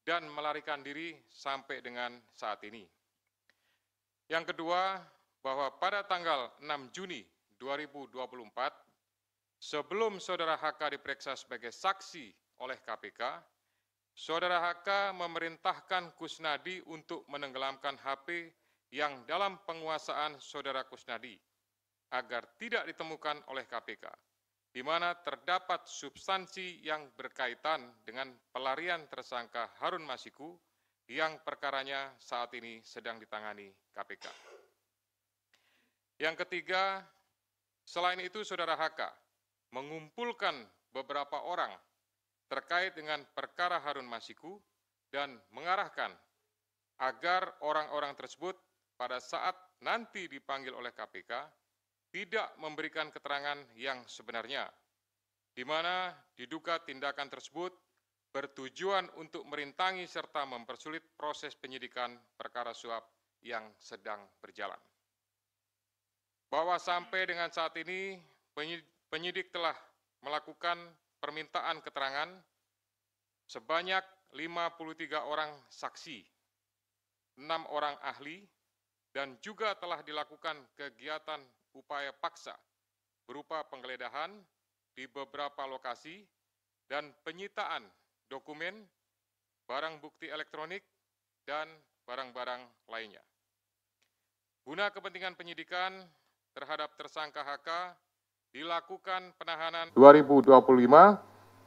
dan melarikan diri sampai dengan saat ini. Yang kedua, bahwa pada tanggal 6 Juni 2024, sebelum Saudara HK diperiksa sebagai saksi oleh KPK, Saudara HK memerintahkan Kusnadi untuk menenggelamkan HP yang dalam penguasaan Saudara Kusnadi agar tidak ditemukan oleh KPK, di mana terdapat substansi yang berkaitan dengan pelarian tersangka Harun Masiku yang perkaranya saat ini sedang ditangani KPK. Yang ketiga, selain itu Saudara HK mengumpulkan beberapa orang terkait dengan perkara Harun Masiku dan mengarahkan agar orang-orang tersebut pada saat nanti dipanggil oleh KPK tidak memberikan keterangan yang sebenarnya, di mana diduga tindakan tersebut bertujuan untuk merintangi serta mempersulit proses penyidikan perkara suap yang sedang berjalan. Bahwa sampai dengan saat ini penyidik telah melakukan permintaan keterangan sebanyak 53 orang saksi, 6 orang ahli, dan juga telah dilakukan kegiatan upaya paksa berupa penggeledahan di beberapa lokasi dan penyitaan dokumen, barang bukti elektronik, dan barang-barang lainnya. Guna kepentingan penyidikan terhadap tersangka HK dilakukan penahanan 2025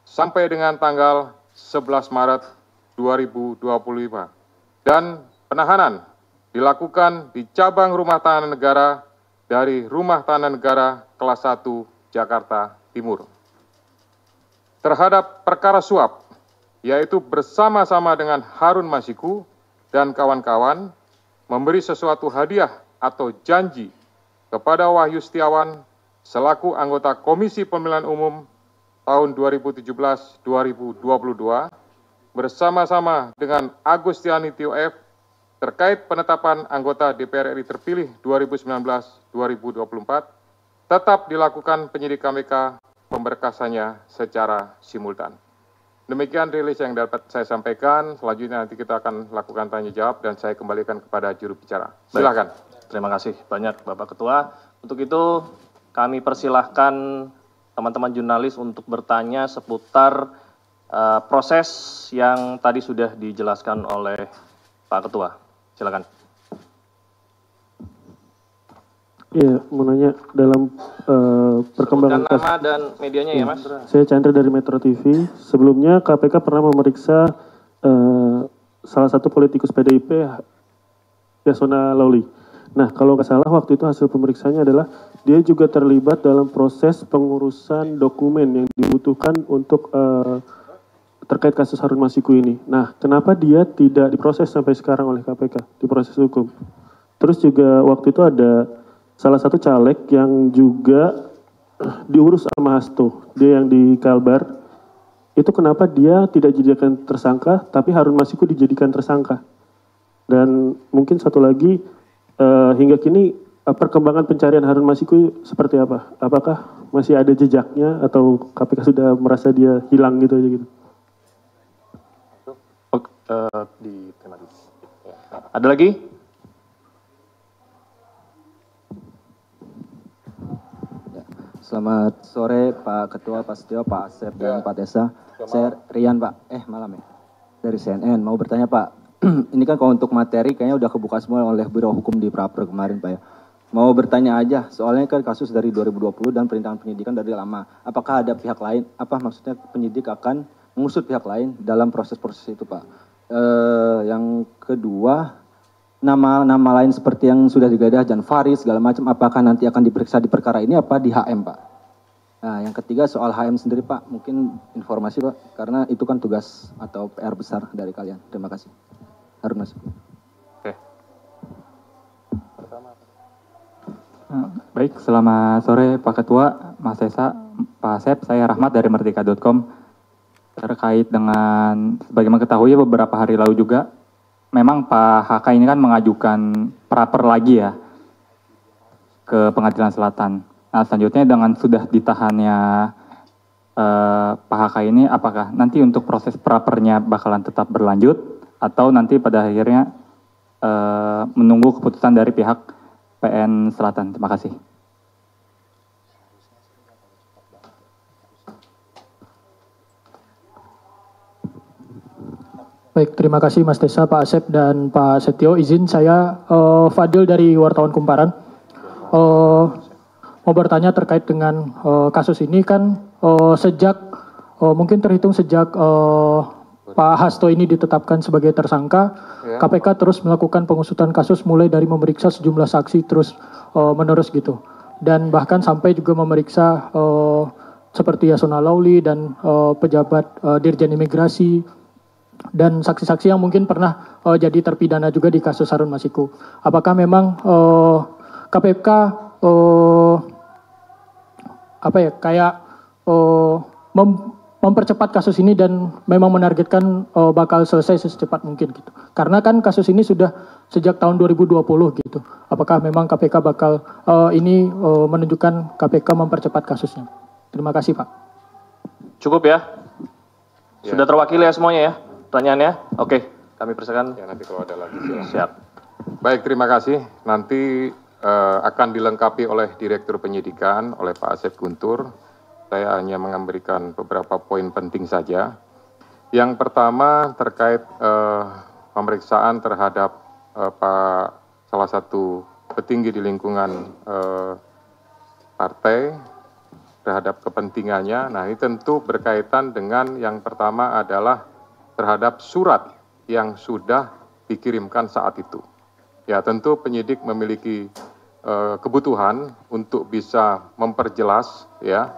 sampai dengan tanggal 11 Maret 2025 dan penahanan dilakukan di cabang rumah tahanan negara dari Rumah Tahanan Negara kelas 1 Jakarta Timur. Terhadap perkara suap, yaitu bersama-sama dengan Harun Masiku dan kawan-kawan memberi sesuatu hadiah atau janji kepada Wahyu Setiawan selaku anggota Komisi Pemilihan Umum tahun 2017-2022 bersama-sama dengan Agustiani Tio F terkait penetapan anggota DPR RI terpilih 2019-2024 tetap dilakukan penyidik KPK pemberkasannya secara simultan. Demikian rilis yang dapat saya sampaikan. Selanjutnya nanti kita akan lakukan tanya jawab dan saya kembalikan kepada juru bicara. Silakan. Terima kasih banyak Bapak Ketua. Untuk itu kami persilahkan teman-teman jurnalis untuk bertanya seputar proses yang tadi sudah dijelaskan oleh Pak Ketua. Silakan. Iya, mau nanya dalam perkembangan kasus. Nama dan medianya ya, Mas. Saya Chandra dari Metro TV. Sebelumnya KPK pernah memeriksa salah satu politikus PDIP, Yasona Lawli. Nah, kalau nggak salah waktu itu hasil pemeriksaannya adalah dia juga terlibat dalam proses pengurusan dokumen yang dibutuhkan untuk terkait kasus Harun Masiku ini. Nah, kenapa dia tidak diproses sampai sekarang oleh KPK, diproses hukum? Terus juga waktu itu ada salah satu caleg yang juga diurus sama Hasto, dia yang di Kalbar. Itu kenapa dia tidak dijadikan tersangka, tapi Harun Masiku dijadikan tersangka? Dan mungkin satu lagi, hingga kini perkembangan pencarian Harun Masiku seperti apa? Apakah masih ada jejaknya atau KPK sudah merasa dia hilang gitu aja gitu? Ada lagi? Selamat sore Pak Ketua, Pak Setio, Pak Asep, dan Pak Tessa. Saya Rian Pak, malam ya, dari CNN. Mau bertanya Pak, ini kan kalau untuk materi kayaknya udah kebuka semua oleh Biro Hukum di Praper kemarin Pak ya. Mau bertanya aja, soalnya kan kasus dari 2020 dan perintangan penyidikan dari lama. Apakah ada pihak lain, apa maksudnya penyidik akan mengusut pihak lain dalam proses-proses itu Pak? Yang kedua, nama lain seperti yang sudah digadah, Jan Faris segala macam, apakah nanti akan diperiksa di perkara ini apa di HM Pak? Nah, yang ketiga soal HM sendiri Pak, mungkin informasi Pak, karena itu kan tugas atau PR besar dari kalian. Terima kasih. Harun Masiku. Oke. Baik, selamat sore Pak Ketua, Mas Esa, Pak Asep, saya Rahmat dari Merdeka.com. Terkait dengan, sebagaimana ketahui beberapa hari lalu juga, memang Pak HK ini kan mengajukan praper lagi ya ke Pengadilan Selatan. Nah, selanjutnya dengan sudah ditahannya Pak HK ini apakah nanti untuk proses prapernya bakalan tetap berlanjut atau nanti pada akhirnya menunggu keputusan dari pihak PN Selatan. Terima kasih. Baik, terima kasih Mas Tessa, Pak Asep, dan Pak Setio. Izin saya, Fadil dari Wartawan Kumparan. Mau bertanya terkait dengan kasus ini kan sejak, mungkin terhitung sejak Pak Hasto ini ditetapkan sebagai tersangka, KPK terus melakukan pengusutan kasus mulai dari memeriksa sejumlah saksi terus menerus gitu. Dan bahkan sampai juga memeriksa seperti Yasona Lawli dan pejabat Dirjen Imigrasi, dan saksi-saksi yang mungkin pernah jadi terpidana juga di kasus Harun Masiku. Apakah memang KPK mempercepat kasus ini dan memang menargetkan bakal selesai secepat mungkin gitu? Karena kan kasus ini sudah sejak tahun 2020 gitu. Apakah memang KPK bakal ini menunjukkan KPK mempercepat kasusnya? Terima kasih Pak. Cukup ya? Sudah terwakili ya semuanya ya? Pertanyaannya? Oke, kami persilakan. Ya, nanti kalau ada lagi silakan. Siap. Baik, terima kasih. Nanti akan dilengkapi oleh Direktur Penyidikan, oleh Pak Asep Guntur. Saya hanya memberikan beberapa poin penting saja. Yang pertama terkait pemeriksaan terhadap salah satu petinggi di lingkungan partai terhadap kepentingannya. Nah, ini tentu berkaitan dengan yang pertama adalah terhadap surat yang sudah dikirimkan saat itu. Ya, tentu penyidik memiliki kebutuhan untuk bisa memperjelas ya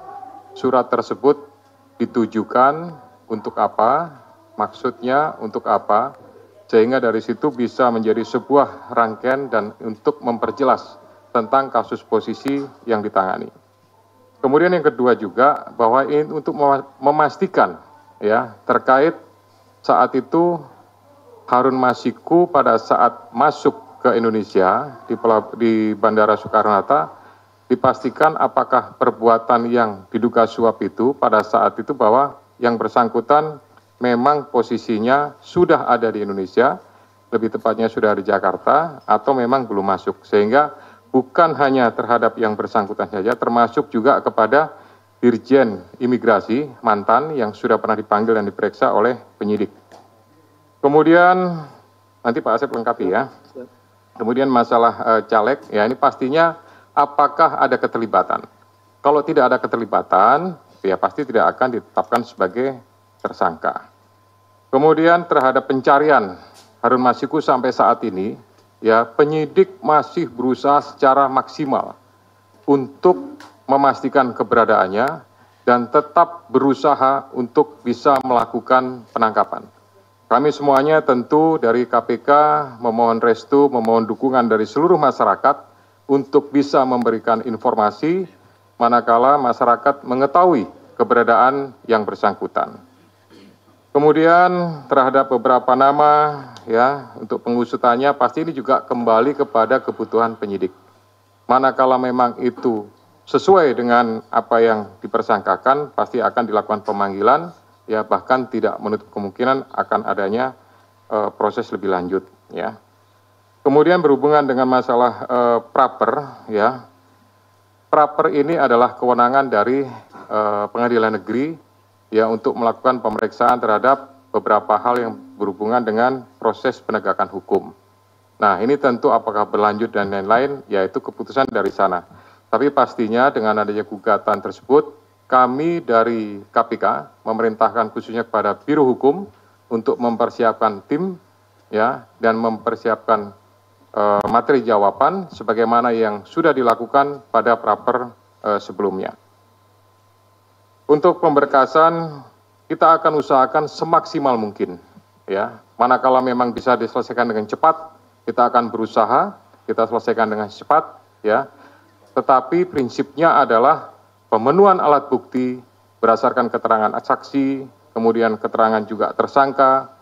surat tersebut ditujukan untuk apa, maksudnya untuk apa, sehingga dari situ bisa menjadi sebuah rangkaian dan untuk memperjelas tentang kasus posisi yang ditangani. Kemudian yang kedua juga bahwa ini untuk memastikan ya terkait saat itu Harun Masiku pada saat masuk ke Indonesia di Bandara Soekarno-Hatta dipastikan apakah perbuatan yang diduga suap itu pada saat itu bahwa yang bersangkutan memang posisinya sudah ada di Indonesia, lebih tepatnya sudah di Jakarta atau memang belum masuk, sehingga bukan hanya terhadap yang bersangkutan saja, termasuk juga kepada Dirjen Imigrasi mantan yang sudah pernah dipanggil dan diperiksa oleh penyidik. Kemudian nanti Pak Asep lengkapi ya. Kemudian masalah caleg, ya ini pastinya apakah ada keterlibatan. Kalau tidak ada keterlibatan, ya pasti tidak akan ditetapkan sebagai tersangka. Kemudian terhadap pencarian Harun Masiku sampai saat ini, ya penyidik masih berusaha secara maksimal untuk memastikan keberadaannya dan tetap berusaha untuk bisa melakukan penangkapan. Kami semuanya tentu dari KPK memohon restu, memohon dukungan dari seluruh masyarakat untuk bisa memberikan informasi manakala masyarakat mengetahui keberadaan yang bersangkutan. Kemudian terhadap beberapa nama ya untuk pengusutannya pasti ini juga kembali kepada kebutuhan penyidik. Manakala memang itu sesuai dengan apa yang dipersangkakan, pasti akan dilakukan pemanggilan, ya bahkan tidak menutup kemungkinan akan adanya proses lebih lanjut. Ya. Kemudian berhubungan dengan masalah praper, ya praper ini adalah kewenangan dari Pengadilan Negeri, ya untuk melakukan pemeriksaan terhadap beberapa hal yang berhubungan dengan proses penegakan hukum. Nah ini tentu apakah berlanjut dan lain-lain, yaitu keputusan dari sana. Tapi pastinya dengan adanya gugatan tersebut, kami dari KPK memerintahkan khususnya kepada Biro Hukum untuk mempersiapkan tim ya dan mempersiapkan materi jawaban sebagaimana yang sudah dilakukan pada praper sebelumnya. Untuk pemberkasan kita akan usahakan semaksimal mungkin ya. Manakala memang bisa diselesaikan dengan cepat, kita akan berusaha kita selesaikan dengan cepat ya. Tetapi prinsipnya adalah pemenuhan alat bukti berdasarkan keterangan saksi, kemudian keterangan juga tersangka,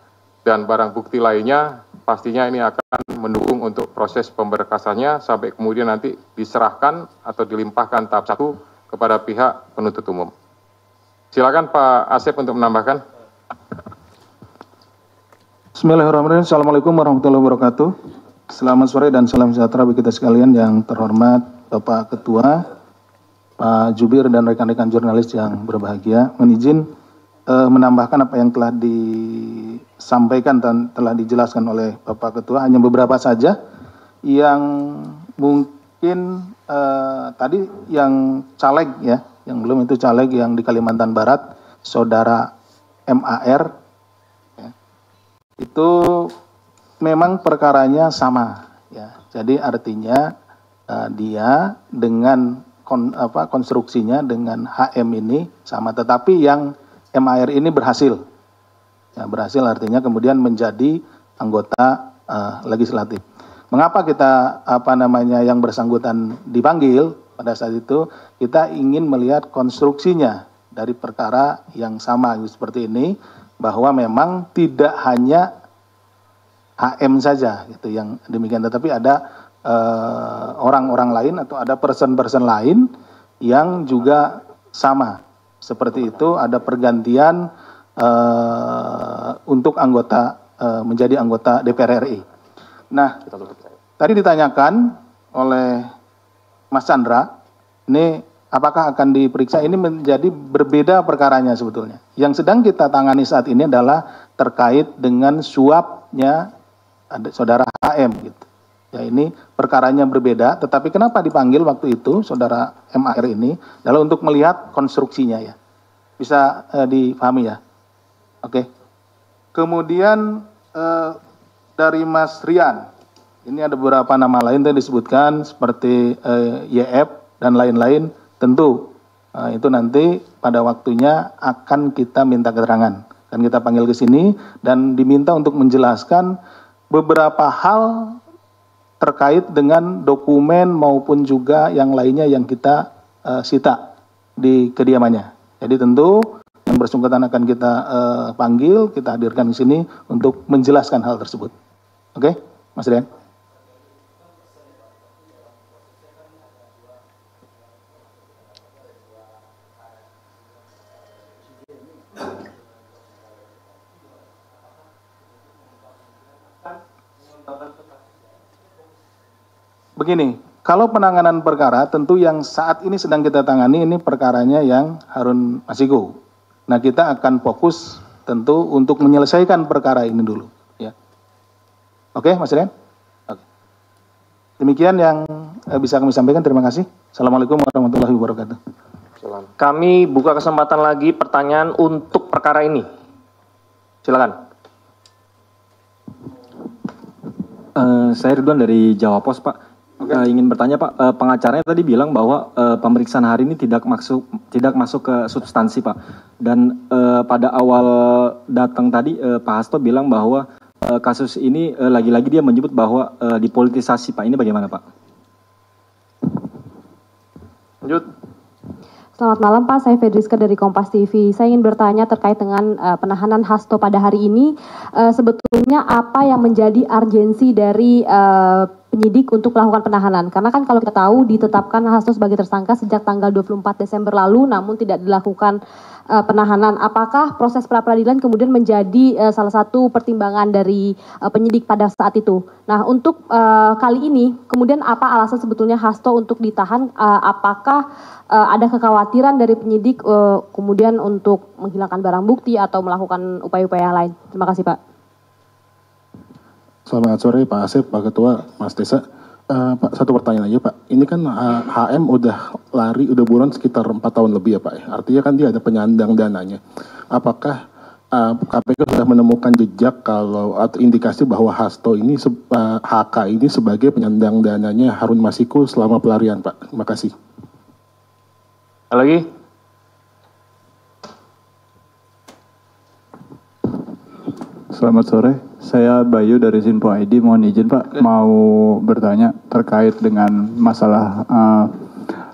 dan barang bukti lainnya, pastinya ini akan mendukung untuk proses pemberkasannya sampai kemudian nanti diserahkan atau dilimpahkan tahap 1 kepada pihak penuntut umum. Silakan Pak Asep untuk menambahkan. Bismillahirrahmanirrahim. Assalamualaikum warahmatullahi wabarakatuh. Selamat sore dan salam sejahtera bagi kita sekalian. Yang terhormat Bapak Ketua, Pak Jubir dan rekan-rekan jurnalis yang berbahagia. Mohon izin menambahkan apa yang telah disampaikan dan telah dijelaskan oleh Bapak Ketua. Hanya beberapa saja yang mungkin tadi yang caleg ya, yang belum itu caleg yang di Kalimantan Barat, Saudara MAR, ya, itu memang perkaranya sama, ya. Jadi artinya dia dengan konstruksinya dengan HM ini sama, tetapi yang MAR ini berhasil, ya, berhasil artinya kemudian menjadi anggota legislatif. Mengapa kita yang bersangkutan dipanggil? Pada saat itu kita ingin melihat konstruksinya dari perkara yang sama seperti ini, bahwa memang tidak hanya HM saja gitu yang demikian, tetapi ada orang-orang lain atau ada person-person lain yang juga sama seperti itu, ada pergantian untuk anggota menjadi anggota DPR RI. Nah, tadi ditanyakan oleh Mas Chandra, ini apakah akan diperiksa? Ini menjadi berbeda perkaranya sebetulnya. Yang sedang kita tangani saat ini adalah terkait dengan suapnya Saudara HM gitu. Ya, ini perkaranya berbeda, tetapi kenapa dipanggil waktu itu Saudara MAR ini adalah untuk melihat konstruksinya ya. Bisa dipahami ya. Oke. Kemudian dari Mas Rian, ini ada beberapa nama lain yang disebutkan seperti YF dan lain-lain. Tentu itu nanti pada waktunya akan kita minta keterangan. Dan kita panggil ke sini dan diminta untuk menjelaskan beberapa hal terkait dengan dokumen maupun juga yang lainnya yang kita sita di kediamannya. Jadi tentu yang bersangkutan akan kita panggil, kita hadirkan di sini untuk menjelaskan hal tersebut. Oke, Mas Rian. Begini, kalau penanganan perkara tentu yang saat ini sedang kita tangani ini perkaranya yang Harun Masiku. Nah, kita akan fokus tentu untuk menyelesaikan perkara ini dulu, ya. Oke, Mas Rian? Oke. Demikian yang bisa kami sampaikan. Terima kasih. Assalamualaikum warahmatullahi wabarakatuh. Kami buka kesempatan lagi pertanyaan untuk perkara ini. Silakan. Saya Ridwan dari Jawa Pos, Pak. Ingin bertanya, Pak, pengacaranya tadi bilang bahwa pemeriksaan hari ini tidak masuk ke substansi, Pak. Dan pada awal datang tadi Pak Hasto bilang bahwa kasus ini lagi-lagi dia menyebut bahwa dipolitisasi, Pak. Ini bagaimana, Pak? Lanjut. Selamat malam Pak, saya Fedriska dari Kompas TV. Saya ingin bertanya terkait dengan penahanan Hasto pada hari ini. Sebetulnya apa yang menjadi urgensi dari penyidik untuk melakukan penahanan? Karena kan kalau kita tahu ditetapkan Hasto sebagai tersangka sejak tanggal 24 Desember lalu, namun tidak dilakukan penahanan. Apakah proses pra-peradilan kemudian menjadi salah satu pertimbangan dari penyidik pada saat itu? Nah, untuk kali ini, kemudian apa alasan sebetulnya Hasto untuk ditahan? Apakah ada kekhawatiran dari penyidik kemudian untuk menghilangkan barang bukti atau melakukan upaya-upaya lain? Terima kasih, Pak. Selamat sore Pak Asep, Pak Ketua, Mas Desa. Pak, satu pertanyaan aja Pak. Ini kan HM udah buron sekitar 4 tahun lebih ya Pak. Artinya kan dia ada penyandang dananya. Apakah KPK sudah menemukan jejak atau indikasi bahwa Hasto ini, HK ini sebagai penyandang dananya Harun Masiku selama pelarian Pak? Terima kasih. Lagi? Selamat sore, saya Bayu dari Sinpo ID. Mohon izin Pak, mau bertanya terkait dengan masalah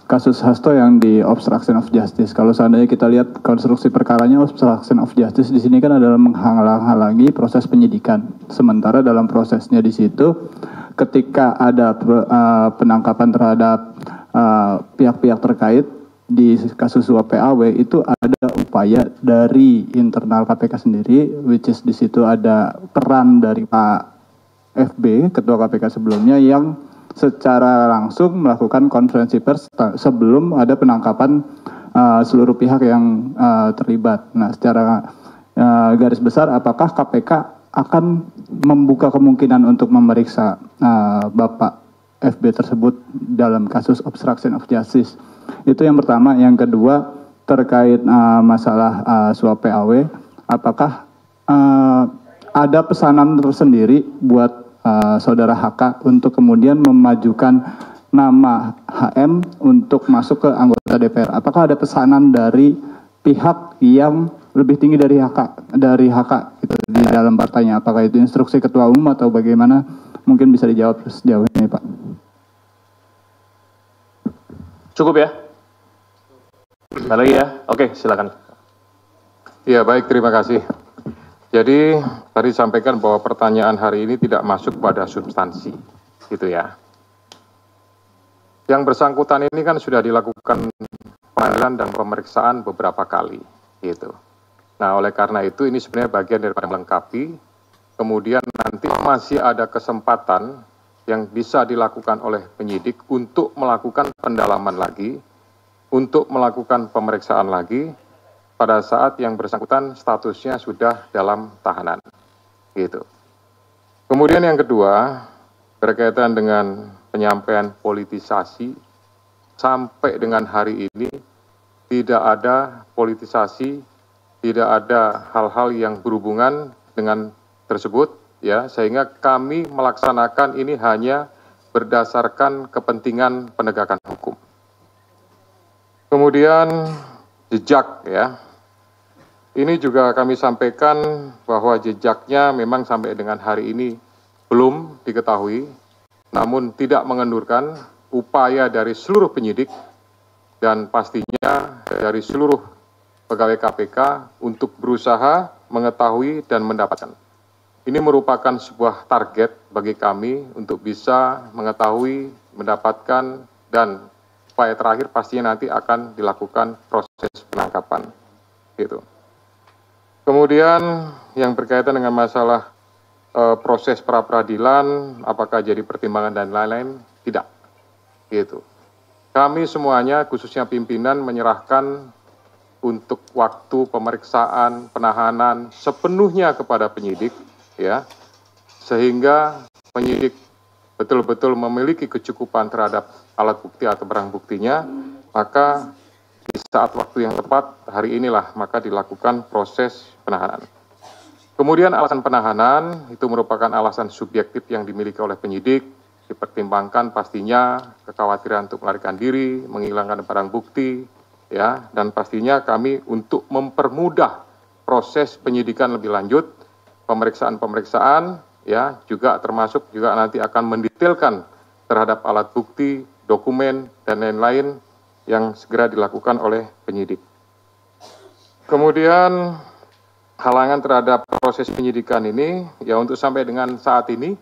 kasus Hasto yang di obstruction of justice. Kalau seandainya kita lihat konstruksi perkaranya obstruction of justice di sini kan adalah menghalang-halangi proses penyidikan. Sementara dalam prosesnya di situ, ketika ada penangkapan terhadap pihak-pihak terkait, di kasus suap PAW itu ada upaya dari internal KPK sendiri, which is di situ ada peran dari Pak FB, Ketua KPK sebelumnya, yang secara langsung melakukan konferensi pers sebelum ada penangkapan seluruh pihak yang terlibat. Nah, secara garis besar, apakah KPK akan membuka kemungkinan untuk memeriksa Bapak FB tersebut dalam kasus obstruction of justice? Itu yang pertama. Yang kedua, terkait masalah suap PAW, apakah ada pesanan tersendiri buat saudara HK untuk kemudian memajukan nama HM untuk masuk ke anggota DPR? Apakah ada pesanan dari pihak yang lebih tinggi dari HK gitu, di dalam partainya? Apakah itu instruksi ketua umum atau bagaimana? Mungkin bisa dijawab sejauh ini, Pak. Cukup ya? Ada lagi ya? Oke, silakan. Ya, baik, terima kasih. Jadi tadi sampaikan bahwa pertanyaan hari ini tidak masuk pada substansi, gitu ya. Yang bersangkutan ini kan sudah dilakukan pemanggilan dan pemeriksaan beberapa kali, gitu. Nah, oleh karena itu ini sebenarnya bagian daripada melengkapi. Kemudian nanti masih ada kesempatan yang bisa dilakukan oleh penyidik untuk melakukan pendalaman lagi, untuk melakukan pemeriksaan lagi pada saat yang bersangkutan statusnya sudah dalam tahanan. Gitu. Kemudian yang kedua, berkaitan dengan penyampaian politisasi, sampai dengan hari ini tidak ada politisasi, tidak ada hal-hal yang berhubungan dengan tersebut, ya, sehingga kami melaksanakan ini hanya berdasarkan kepentingan penegakan hukum. Kemudian jejak, ya, ini juga kami sampaikan bahwa jejaknya memang sampai dengan hari ini belum diketahui, namun tidak mengendurkan upaya dari seluruh penyidik dan pastinya dari seluruh pegawai KPK untuk berusaha mengetahui dan mendapatkan. Ini merupakan sebuah target bagi kami untuk bisa mengetahui, mendapatkan, dan upaya terakhir pastinya nanti akan dilakukan proses penangkapan. Gitu. Kemudian yang berkaitan dengan masalah proses pra-peradilan, apakah jadi pertimbangan dan lain-lain, tidak. Gitu. Kami semuanya, khususnya pimpinan, menyerahkan untuk waktu pemeriksaan, penahanan sepenuhnya kepada penyidik, ya, sehingga penyidik betul-betul memiliki kecukupan terhadap alat bukti atau barang buktinya, maka di saat waktu yang tepat hari inilah maka dilakukan proses penahanan. Kemudian alasan penahanan itu merupakan alasan subjektif yang dimiliki oleh penyidik, dipertimbangkan pastinya kekhawatiran untuk melarikan diri, menghilangkan barang bukti, ya, dan pastinya kami untuk mempermudah proses penyidikan lebih lanjut, pemeriksaan-pemeriksaan, ya, juga termasuk juga nanti akan mendetailkan terhadap alat bukti, dokumen, dan lain-lain yang segera dilakukan oleh penyidik. Kemudian halangan terhadap proses penyidikan ini, ya, untuk sampai dengan saat ini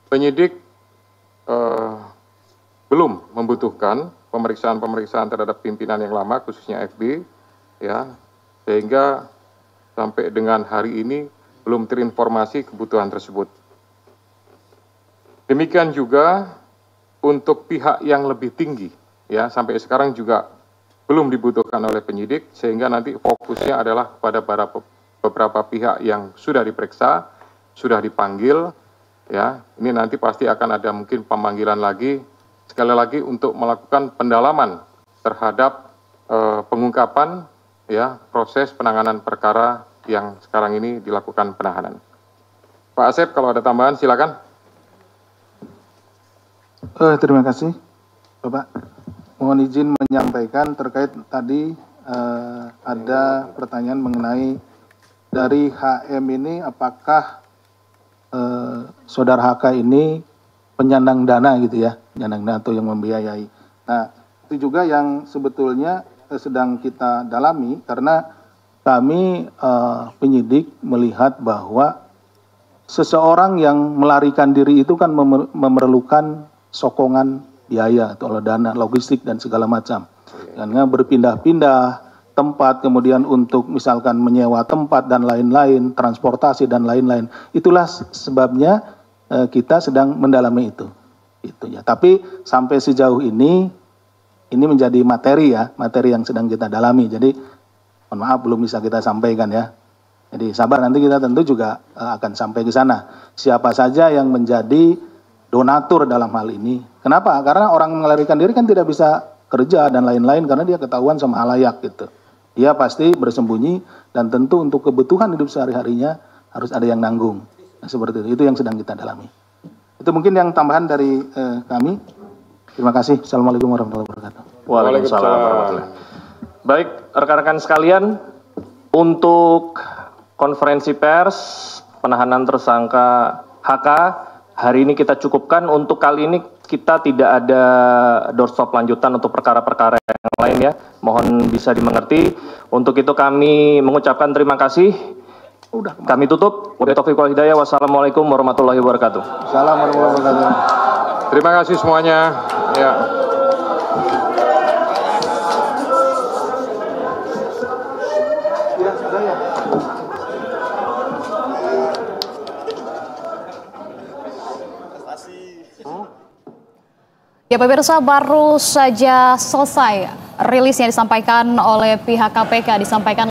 penyidik belum membutuhkan pemeriksaan-pemeriksaan terhadap pimpinan yang lama, khususnya FB, ya, sehingga sampai dengan hari ini belum terinformasi kebutuhan tersebut. Demikian juga untuk pihak yang lebih tinggi, ya, sampai sekarang juga belum dibutuhkan oleh penyidik, sehingga nanti fokusnya adalah pada beberapa pihak yang sudah diperiksa, sudah dipanggil, ya, ini nanti pasti akan ada mungkin pemanggilan lagi, sekali lagi untuk melakukan pendalaman terhadap pengungkapan, ya, proses penanganan perkara yang sekarang ini dilakukan penahanan. Pak Asep, kalau ada tambahan silakan. Terima kasih, Bapak. Mohon izin menyampaikan terkait tadi ada pertanyaan mengenai dari HM ini, apakah saudara HK ini penyandang dana gitu ya, penyandang dana atau yang membiayai. Nah, itu juga yang sebetulnya sedang kita dalami karena kami penyidik melihat bahwa seseorang yang melarikan diri itu kan memerlukan sokongan biaya atau dana logistik dan segala macam. karena berpindah-pindah tempat, kemudian untuk misalkan menyewa tempat dan lain-lain, transportasi dan lain-lain. Itulah sebabnya kita sedang mendalami itu. Itu ya. Tapi sampai sejauh ini menjadi materi ya, materi yang sedang kita dalami. Jadi mohon maaf belum bisa kita sampaikan ya. Jadi sabar, nanti kita tentu juga akan sampai ke sana. Siapa saja yang menjadi donatur dalam hal ini. Kenapa? Karena orang melarikan diri kan tidak bisa kerja dan lain-lain karena dia ketahuan sama halayak gitu. Dia pasti bersembunyi dan tentu untuk kebutuhan hidup sehari-harinya harus ada yang nanggung. Nah, seperti itu yang sedang kita dalami. Itu mungkin yang tambahan dari kami. Terima kasih. Assalamualaikum warahmatullahi wabarakatuh. Waalaikumsalam warahmatullahi wabarakatuh. Baik, rekan-rekan sekalian, untuk konferensi pers penahanan tersangka HK hari ini kita cukupkan. Untuk kali ini kita tidak ada doorstop lanjutan untuk perkara-perkara yang lain ya. Mohon bisa dimengerti. Untuk itu kami mengucapkan terima kasih. Kami tutup. Wabillahi taufiq wal hidayah. Wassalamualaikum warahmatullahi wabarakatuh. Assalamualaikum warahmatullahi wabarakatuh. Terima kasih semuanya. Ya. Ya pemirsa, baru saja selesai rilis yang disampaikan oleh pihak KPK, disampaikan